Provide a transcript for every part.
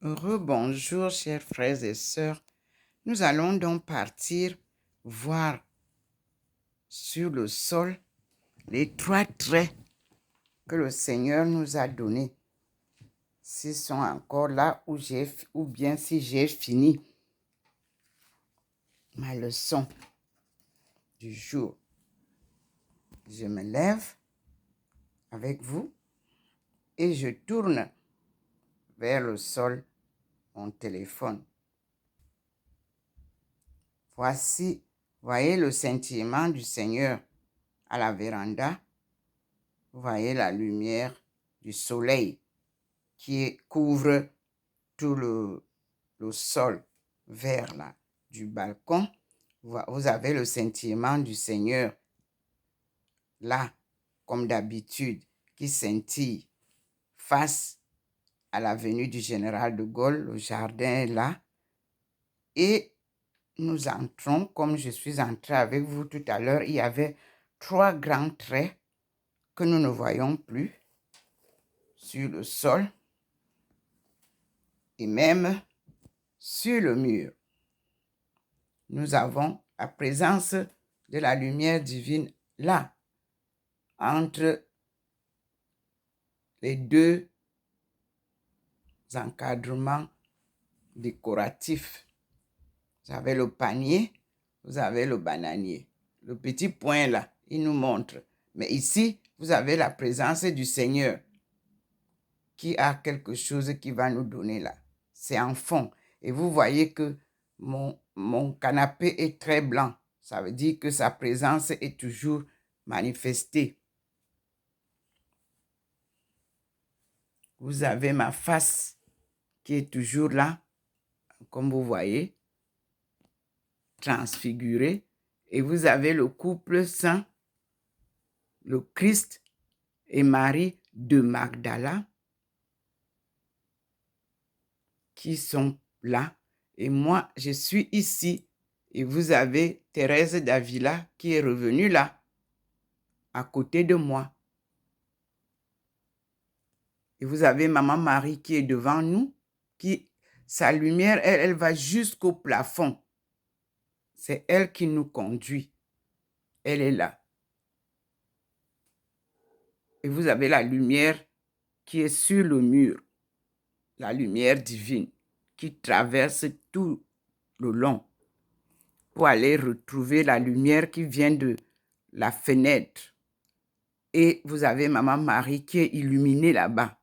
Rebonjour, chers frères et sœurs. Nous allons donc partir voir sur le sol les 3 traits que le Seigneur nous a donnés. S'ils sont encore là ou bien si j'ai fini ma leçon du jour. Je me lève avec vous et je tourne vers le sol mon téléphone. Voici, voyez le scintillement du Seigneur à la véranda. Vous voyez la lumière du soleil qui couvre tout le sol vert là, du balcon. Vous avez le scintillement du Seigneur là, comme d'habitude, qui scintille face à l'avenue du Général de Gaulle. Le jardin est là. Et nous entrons, comme je suis entré avec vous tout à l'heure, il y avait 3 grands traits que nous ne voyons plus sur le sol et même sur le mur. Nous avons la présence de la lumière divine là, entre les 2 encadrements décoratifs. Vous avez le panier, vous avez le bananier. Le petit point là, il nous montre. Mais ici, vous avez la présence du Seigneur qui a quelque chose qui va nous donner là. C'est en fond. Et vous voyez que mon canapé est très blanc. Ça veut dire que sa présence est toujours manifestée. Vous avez ma face qui est toujours là, comme vous voyez, transfigurée. Et vous avez le couple saint, le Christ et Marie de Magdala, qui sont là. Et moi, je suis ici. Et vous avez Thérèse d'Avila qui est revenue là, à côté de moi. Et vous avez Maman Marie qui est devant nous, sa lumière, elle va jusqu'au plafond. C'est elle qui nous conduit. Elle est là. Et vous avez la lumière qui est sur le mur, la lumière divine qui traverse tout le long pour aller retrouver la lumière qui vient de la fenêtre. Et vous avez Maman Marie qui est illuminée là-bas.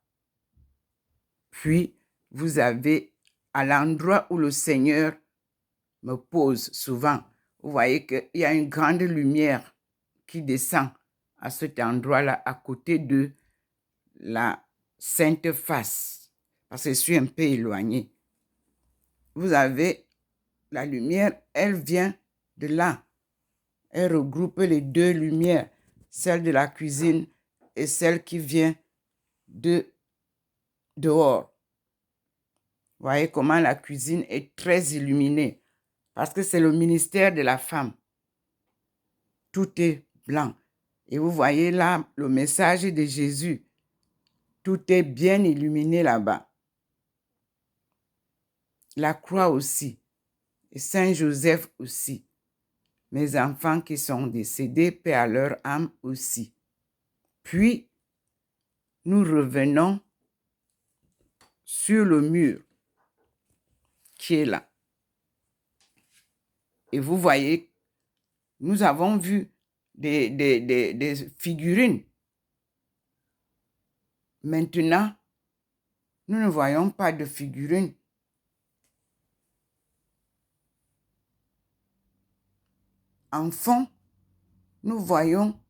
Puis, vous avez à l'endroit où le Seigneur me pose souvent, vous voyez qu'il y a une grande lumière qui descend à cet endroit-là, à côté de la Sainte Face, parce que je suis un peu éloigné. Vous avez la lumière, elle vient de là. Elle regroupe les 2 lumières, celle de la cuisine et celle qui vient de dehors. Vous voyez comment la cuisine est très illuminée, parce que c'est le ministère de la femme. Tout est blanc. Et vous voyez là le message de Jésus. Tout est bien illuminé là-bas. La croix aussi. Et Saint Joseph aussi. Mes enfants qui sont décédés, paix à leur âme aussi. Puis, nous revenons sur le mur qui est là. Et vous voyez, nous avons vu des figurines. Maintenant, nous ne voyons pas de figurines. En fond, nous voyons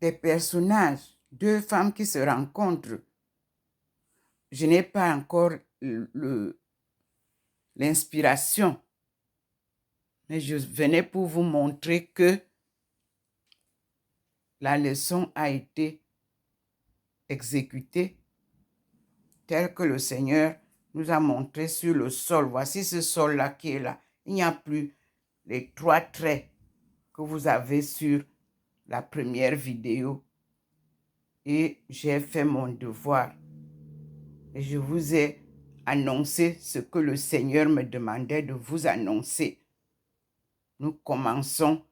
des personnages, 2 femmes qui se rencontrent. Je n'ai pas encore l'inspiration, mais je venais pour vous montrer que la leçon a été exécutée telle que le Seigneur nous a montré sur le sol. Voici ce sol-là qui est là. Il n'y a plus les 3 traits que vous avez sur la première vidéo. Et j'ai fait mon devoir. Et je vous ai annoncer ce que le Seigneur me demandait de vous annoncer. Nous commençons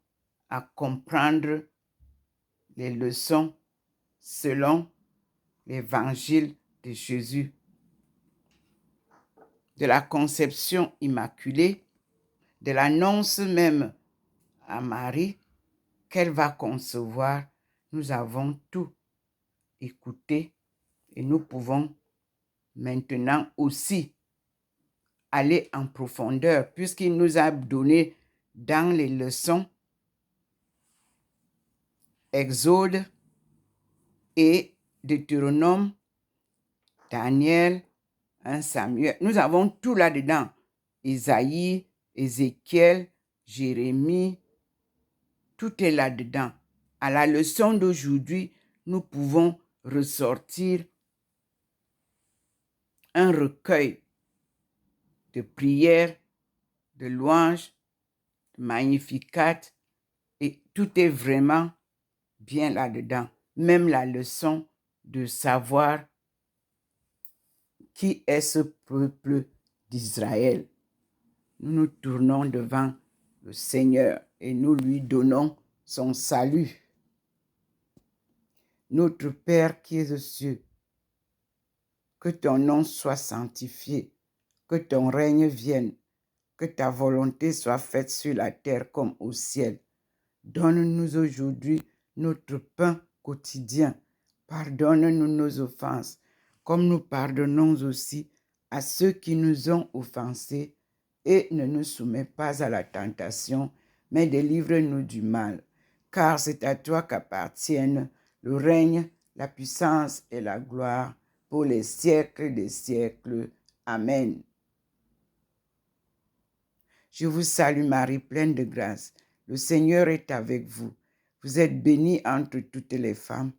à comprendre les leçons selon l'évangile de Jésus, de la conception immaculée, de l'annonce même à Marie qu'elle va concevoir. Nous avons tout écouté et nous pouvons maintenant aussi aller en profondeur puisqu'il nous a donné dans les leçons Exode et Deutéronome, Daniel, 1 Samuel. Nous avons tout là-dedans. Isaïe, Ézéchiel, Jérémie, tout est là-dedans. À la leçon d'aujourd'hui, nous pouvons ressortir un recueil de prières, de louanges, de Magnificat, et tout est vraiment bien là-dedans. Même la leçon de savoir qui est ce peuple d'Israël. Nous nous tournons devant le Seigneur et nous lui donnons son salut. Notre Père qui es aux cieux, que ton nom soit sanctifié, que ton règne vienne, que ta volonté soit faite sur la terre comme au ciel. Donne-nous aujourd'hui notre pain quotidien. Pardonne-nous nos offenses, comme nous pardonnons aussi à ceux qui nous ont offensés, et ne nous soumets pas à la tentation, mais délivre-nous du mal. Car c'est à toi qu'appartiennent le règne, la puissance et la gloire pour les siècles des siècles. Amen. Je vous salue Marie, pleine de grâce. Le Seigneur est avec vous. Vous êtes bénie entre toutes les femmes,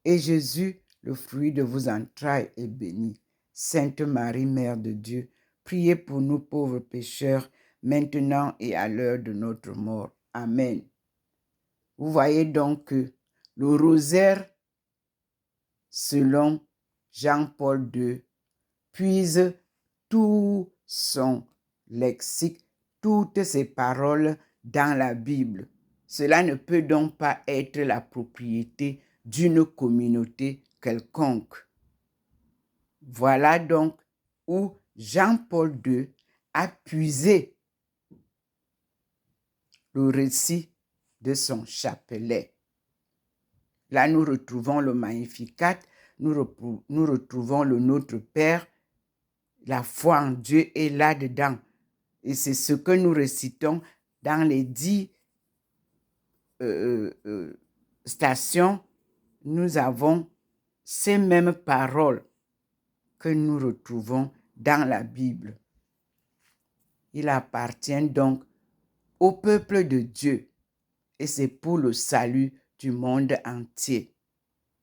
et Jésus, le fruit de vos entrailles, est béni. Sainte Marie, Mère de Dieu, priez pour nous pauvres pécheurs, maintenant et à l'heure de notre mort. Amen. Vous voyez donc que le rosaire, selon Jean-Paul II, puise tout son lexique, toutes ses paroles dans la Bible. Cela ne peut donc pas être la propriété d'une communauté quelconque. Voilà donc où Jean-Paul II a puisé le récit de son chapelet. Là, nous retrouvons le Magnificat, nous retrouvons le Notre Père, la foi en Dieu est là-dedans. Et c'est ce que nous récitons dans les 10 stations. Nous avons ces mêmes paroles que nous retrouvons dans la Bible. Il appartient donc au peuple de Dieu et c'est pour le salut du monde entier.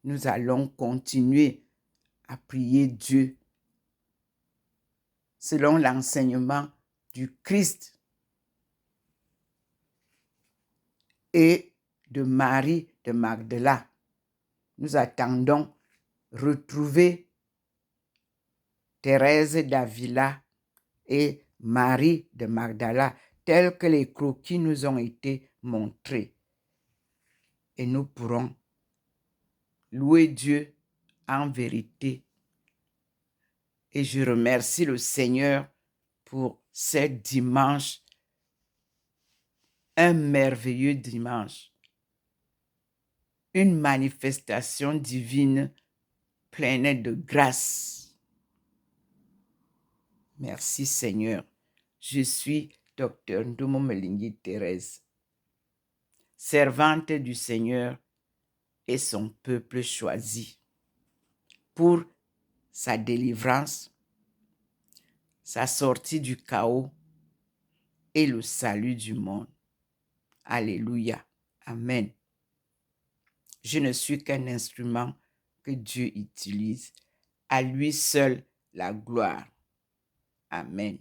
Nous allons continuer à prier Dieu selon l'enseignement du Christ et de Marie de Magdala. Nous attendons retrouver Thérèse d'Avila et Marie de Magdala, tels que les croquis nous ont été montrés. Et nous pourrons louer Dieu en vérité. Et je remercie le Seigneur pour ce dimanche, un merveilleux dimanche, une manifestation divine pleine de grâce. Merci Seigneur. Je suis Dr Ndumo Melingi Thérèse, servante du Seigneur et son peuple choisi, pour sa délivrance, sa sortie du chaos et le salut du monde. Alléluia. Amen. Je ne suis qu'un instrument que Dieu utilise. À lui seul la gloire. Amen.